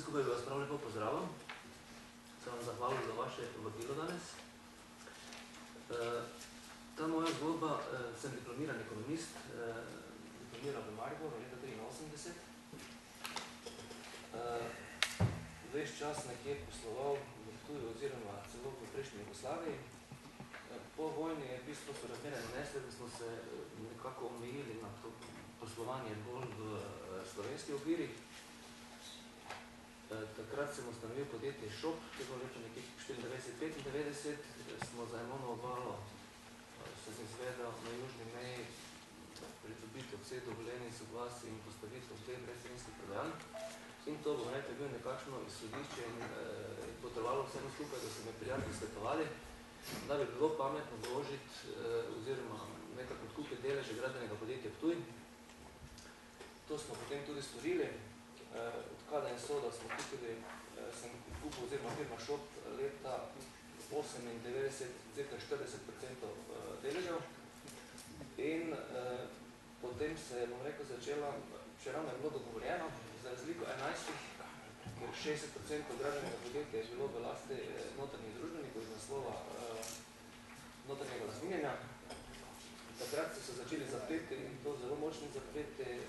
skupaj bi vas prav lepo pozdravil. Se vam zahvalil za vaše vabilo danes. Ta moja zgodba, sem diplomiran ekonomist, diplomiral v Mariboru leta 1983. Ves čas nekje posloval v Ptuju oziroma celo v prejšnji Jugoslaviji. Po vojni je v bistvu so razmere nanesli, da smo se nekako omejili na to poslovanje bolj v slovenski okvirih. Takrat sem ustanovil podjetje Šop, to je bilo leta nekje 94-95, smo za Emono obalo se izvedel na južni meji pridobitev vseh dovoljenih soglasij in postavitev vseh brezcarinskih prodajaln. In to bo nekaj bil nekakšno izhodišče in potrebovalo vsemu skupaj, da so me prijatelji svetovali, da bi bilo pametno vložiti oziroma nekako odkupiti deleže gradbenega podjetja Ptuj. To smo potem tudi storili. Odkada in soda smo kupili, sem kupil oziroma firma Šop leta 98, cirka 40% deležev. In potem se je, bom rekel, začela, še ravno je bilo dogovorjeno, za razliko 11, ker 60% gradbenega podjetja je bilo v lasti notranjih družbenikov iz naslova notranjega lastninjenja. Takrat so se začeli zapleti in to zelo močni zapleti.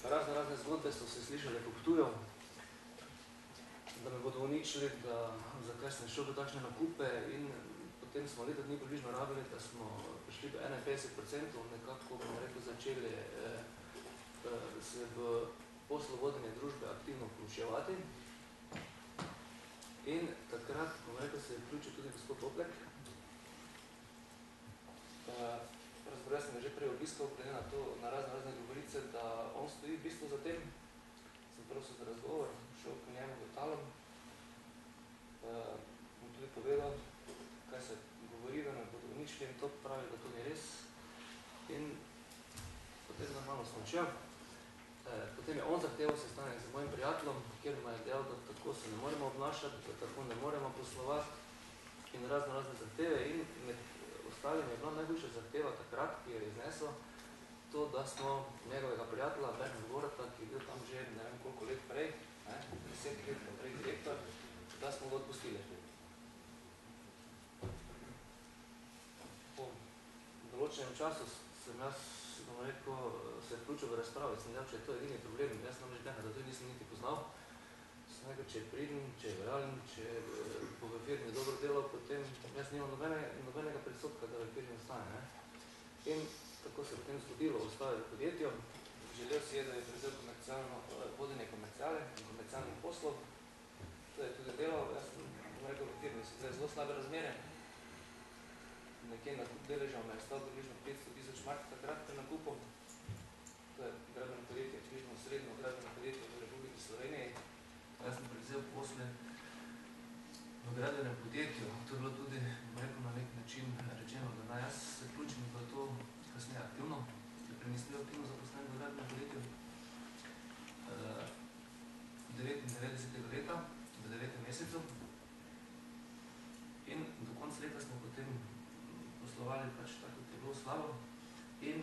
Razne zgodbe so se slišali po Ptuju, da me bodo uničili, da zakaj sem šel do takšne nakupe in potem smo leta dni približno rabili, da smo prišli do 51%, nekako bomo rekel začeli se v poslovodenje družbe aktivno vključevati. In takrat, bomo rekel, se je vključil tudi gospod Oplek. Razbor, jaz sem že prej obiskal, glede na to, na razne govorice, da on stoji v bistvu za tem. Sem prosil za razgovor, šel k njemu v talom. Mu tudi povedal, kaj se govori, da me bodo uničili in to pravi, da to ni res. In potem normalno sem odšel. Potem je on zahteval sestanek z mojim prijateljem, kjer me je dejal, da tako se ne moremo obnašati, da tako ne moremo poslovati in razne zahteve. In med ostalim je bila najboljša zahteva takrat, ki jo je iznesel, to, da smo njegovega prijatelja, Bernard Gorata, ki je bil tam že ne vem koliko let prej, 10 let prej direktor, da smo ga odpustili. Po določenem času sem jaz, bom rekel, se vključil v razpravo, sem rekel, če je to edini problem, jaz namreč Bernarda tudi nisem niti poznal. Sem rekel, če je priden, če je realen, če bo v firmi dobro delal, potem jaz nimam nobenega predsodka, da v firmi ostane. In tako se potem zgodilo, ostali v podjetju. Želel si je, da je prevzel vodenje komerciale in komercialnih poslov. To je tudi delal, jaz sem rekel, v firmi so zelo slabe razmere. Nekje na kup deležev me je stal približno 500.000 mark takrat pri nakupu. To je gradbeno podjetje, približno srednjo gradbeno podjetje v Republiki Sloveniji. Jaz sem prevzel posle v gradbenem podjetju. To je bilo tudi, rekel, na nek način rečeno, da naj jaz se vključim v to kasneje aktivno, da premislijo aktivno zaposlen v gradbenem podjetju. 99. leta, v 9. mesecu. In do konca leta smo potem poslovali pač tako, kot je bilo slabo. In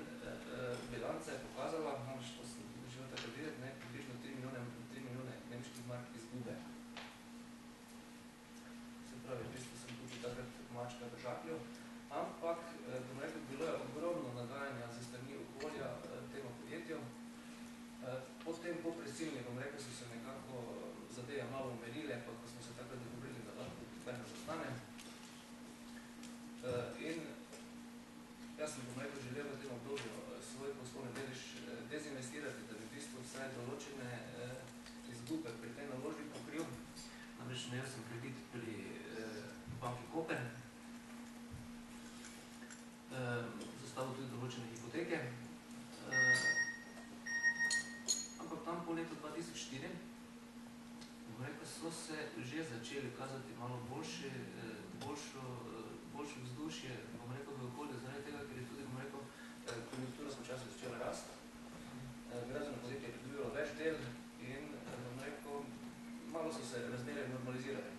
bilanca je pokazala, to sem tudi želel tako videti, približno 3 milijone nemških mark izgube. Se pravi, v bistvu sem tudi takrat mačka v žaklju. Ampak, bom rekel, bilo je ogromno nagajanja ze strani okolja temu podjetju. Potem po prisilni, bom rekel, so se nekako zadeve malo umerile, pa ko smo se takrat dogovorili, da lahko Bernard ostane. In jaz sem, bom rekel, želel v tem obdobju svoj poslovni delež dezinvestirati, da bi v bistvu vsaj določene izgube pri tej naložbi pokril. Namreč imel sem kredit pri banki Koper, zastavil tudi določene hipoteke. Ampak tam po letu 2004, bom rekel, so se že začeli kazati malo boljše vzdušje, bom rekel, v okolju, zaradi tega, ker je tudi, bom rekel, konjunktura smo časno začela rast. Gradbeno podjetje je pridobilo več del in, bom rekel, malo so se razmere normalizirali.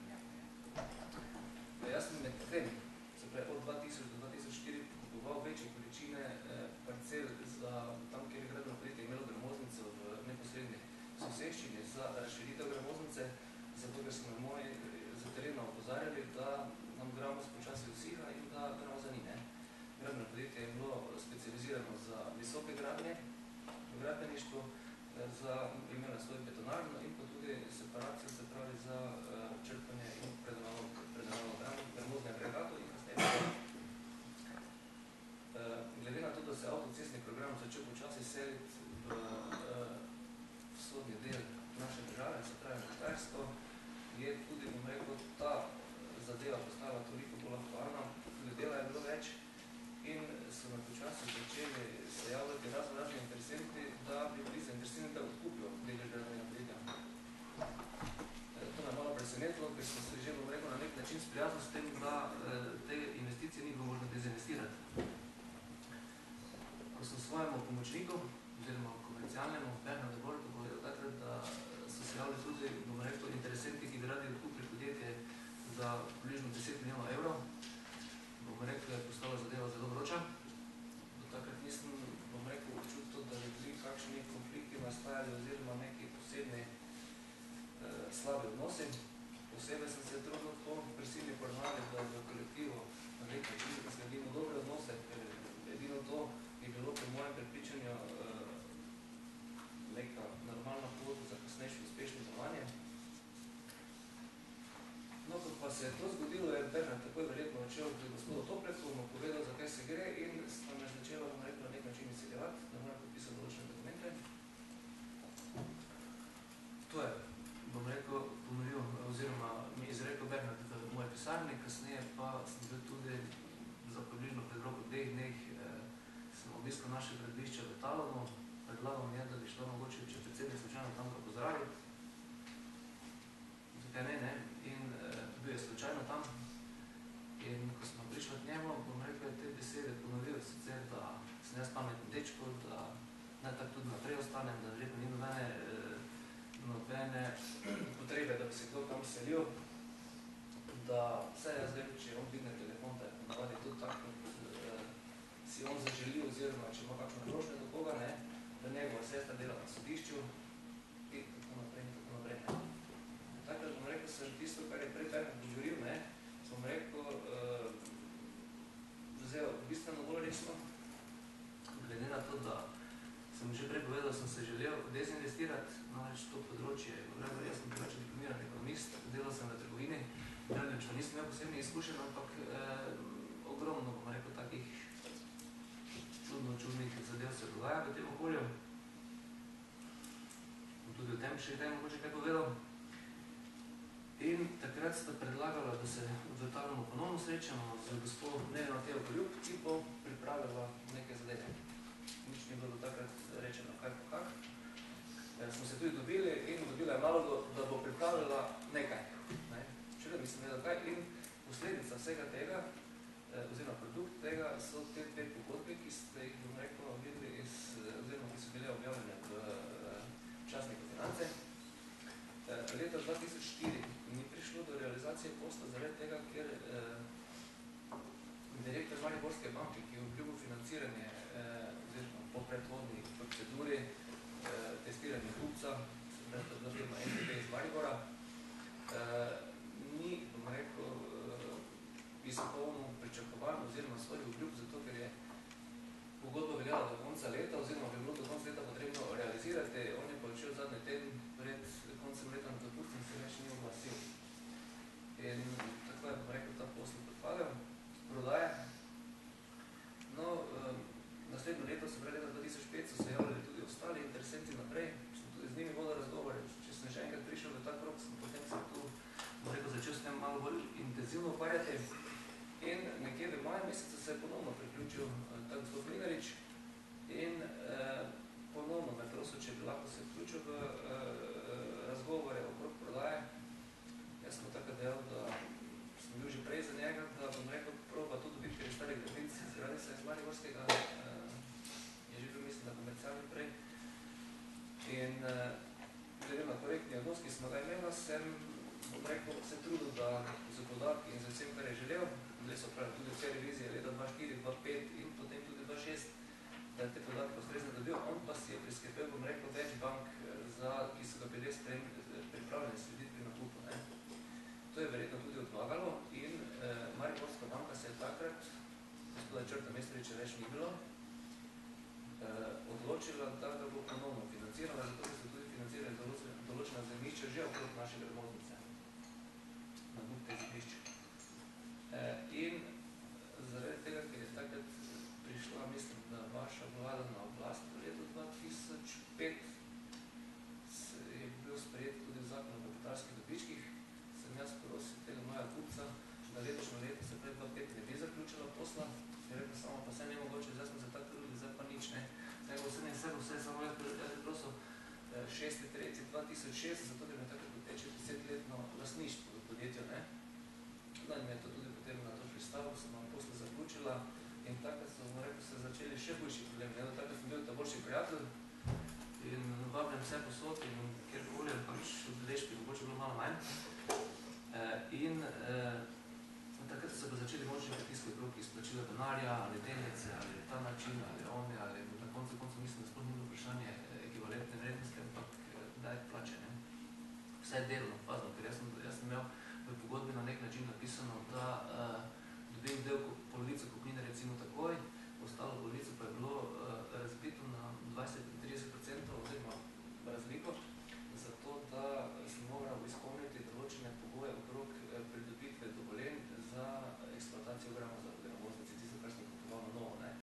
Jaz sem med tem, se pravi od 2000 do 2004, kupoval večje količine parcel za tam, kjer je gradbeno podjetje imelo gramoznico v neposredni osveščeni za razširitev gramoznice, zato ker smo moji za terena opozarjali, da nam gramoz počasi usiha in da gramoza ni. Gradbeno podjetje je bilo specializirano za visoke gradnje, v gradbeništvu, imela svoj betonarno in pa tudi separacijo, se pravi za črpanje in predelavo gramoznih agregatov in kasneje. Glede na to, da se avtocestni program začel počasi seliti v vzhodni del naše države, se pravi Štajersko, je tudi, bom rekel, ta zadeva postala toliko bolj aktualna, tudi dela je bilo več in so na počasi začeli se javljati razne interesenti, da bi bili zainteresirani, da odkupijo delež gradbenega podjetja. To me je malo presenetilo, ker smo se že, bom rekel, na nek način sprijaznili s tem, da te investicije ni bilo možno dezinvestirati. Ko sem svojemu pomočniku, oziroma komercialnemu, Bernardu Bortu, povedal takrat, da so se javili tudi, bom rekel, interesenti, ki bi radi odkupili podjetje za približno 10 milijonov evrov. Bom rekel, je postala zadeva zelo vroča. Do takrat nisem, bom rekel, občutil, da bi bili kakšni konflikti nastajali oziroma neki posebni slabi odnosi. Posebej sem se trudil po prisilni poravnavi, da v kolektivu na nek način sledimo dobre odnose, ker edino to je bilo po mojem prepričanju neka normalna pot za kasnejše uspešno delovanje. No, ko pa se je to zgodilo, je Bernard takoj verjetno odšel pri gospodu Topleku, mu povedal, zakaj se gre in sta me začela, bom rekel, na nek način izsiljevati, da moram podpisati določene dokumente. To je, bom rekel, ponovil, oziroma mi izrekel Bernard v moje pisarni, kasneje pa sem bil tudi za približno pred roko 2 dneh sem obiskal naše gradbišče v Talonu, predlagam je, da bi šla mogoče, če predsednik slučajno tam ga pozdravil. Zakaj ne? In bil je slučajno tam. In ko smo prišli k njemu, bom rekel, te besede ponovil sicer, da sem jaz pametni dečko, da naj tako tudi naprej ostanem, da verjetno ni nobene potrebe, da bi se kdo kam selil, da vse jaz vem, če on dvigne telefon, da je ponavadi tudi tako, si on zaželi, oziroma če ima kakšno grožnje do koga, da njegova sestra dela na sodišču in tako naprej. Takrat bom rekel, sem tisto, kar je prej Bernard govoril, sem rekel, vzel bistveno bolj resno, glede na to, da sem že prej povedal, da sem se želel dezinvestirati, namreč to področje, jaz sem drugače diplomirani ekonomist, delal sem v trgovini, gradbeništva nisem imel posebnih izkušenj, ampak ogromno, bom rekel, takih čudnih zadev se dogaja v tem okolju. Tudi o tem še kaj mogoče kaj povedal. In takrat sta predlagala, da se v Talonu ponovno srečamo z gospod Nevino Tejo Poljub, ki bo pripravila neke zadeve. Nič ni bilo takrat rečeno kaj po kak. Smo se tudi dobili in dobila je nalogo, da bo pripravila nekaj. Še da mislim vedel kaj. In posledica vsega tega, oziroma produkt tega, so te 2 pogodbe, ki ste jih, bom rekel, videli oziroma ki so bile objavljene v časniku Finance. Leta 2004 ni prišlo do realizacije posla zaradi tega, ker direktor Mariborske banke, ki je obljubil financiranje oziroma po predhodni proceduri testiranja kupca, se pravi, to je bila firma NTB iz Maribora, ni, bom rekel, izpolnil pričakovan oziroma svoj obljub, zato ker je pogodba veljala do konca leta oziroma bi bilo do konca leta potrebno realizirati. On je pa odšel zadnji teden pred koncem leta na dopust in se več ni oglasil. In tako je, bom rekel, ta posel podpadel, prodaje. No, naslednjo leto, se pravi leta 2005, so se javljali tudi ostali interesenti naprej, sem tudi z njimi vodil razgovore. Če sem še enkrat prišel v ta krog, sem potem se tu, bom rekel, začel s tem malo bolj intenzivno ukvarjati. In nekje v maju mesecu se je ponovno priključil ta gospod Mlinarič in ponovno me prosil, če bi lahko se vključil v razgovore okrog prodaje. Jaz sem tako dejal, da sem bil že prej za njega, da bom rekel, proba to dobiti, ker je stari gradbic, zgradi se iz Mariborskega, je že bil, mislim, da komercialni prej. In glede na korektni odnos, ki smo ga imela, sem, bom rekel, se trudil, da z podatki in z vsem, kar je želel, bile so pravi tudi vse revizije leta 2004, 2005 in potem tudi 2006, da te podatke ustrezno dobil. On pa si je priskrbel, bom rekel, več bank z ki so ga bili pripravljeni slediti pri nakupu. To je verjetno tudi odvagalo in Mariborska banka se je takrat, gospoda Črta Mestoriča več ni bilo, odločila, da ga bo ponovno financirala, zato da so tudi financirali določena zemljišča že okrog naše gramoznice. Nakup te zemljišče. In zaradi tega, ker je takrat prišla, mislim, da vaša vlada na oblast v letu 2005, je bil sprejet tudi zakon o kapitalskih dobičkih, sem jaz prosil tega mojega kupca, da letošnjo leto se pred 2005 ne bi zaključila posla, je rekel samo, pa vse nemogoče, zdaj smo se tako trudili, zdaj pa nič, ne. Zdaj bo vse samo jaz prosil 6.3.2006, zato da mi je takrat poteče 10-letno lastništvo v podjetju, ne. Da mi je to tudi potem na to pristavil, sem vam posle zaključila in takrat so, rekel, se začeli še hujši problemi. Eno takrat sem bil ta boljši prijatelj in vabljam vse posod in kjer voljem, pa viš odležbi, mogoče bilo malo manj. In takrat so ga začeli močni pritiski okrog izplačila denarja, ali delnice, ali ta način, ali oni, ali na koncu mislim, da sploh ni bilo vprašanje ekvivalentne vrednosti, ampak daj plače, ne. Vsaj delno fazno, ker jaz sem imel v pogodbi na nek način napisano, da dobim del polovico kupnine recimo takoj, ostalo polovico pa je bilo razbito na 20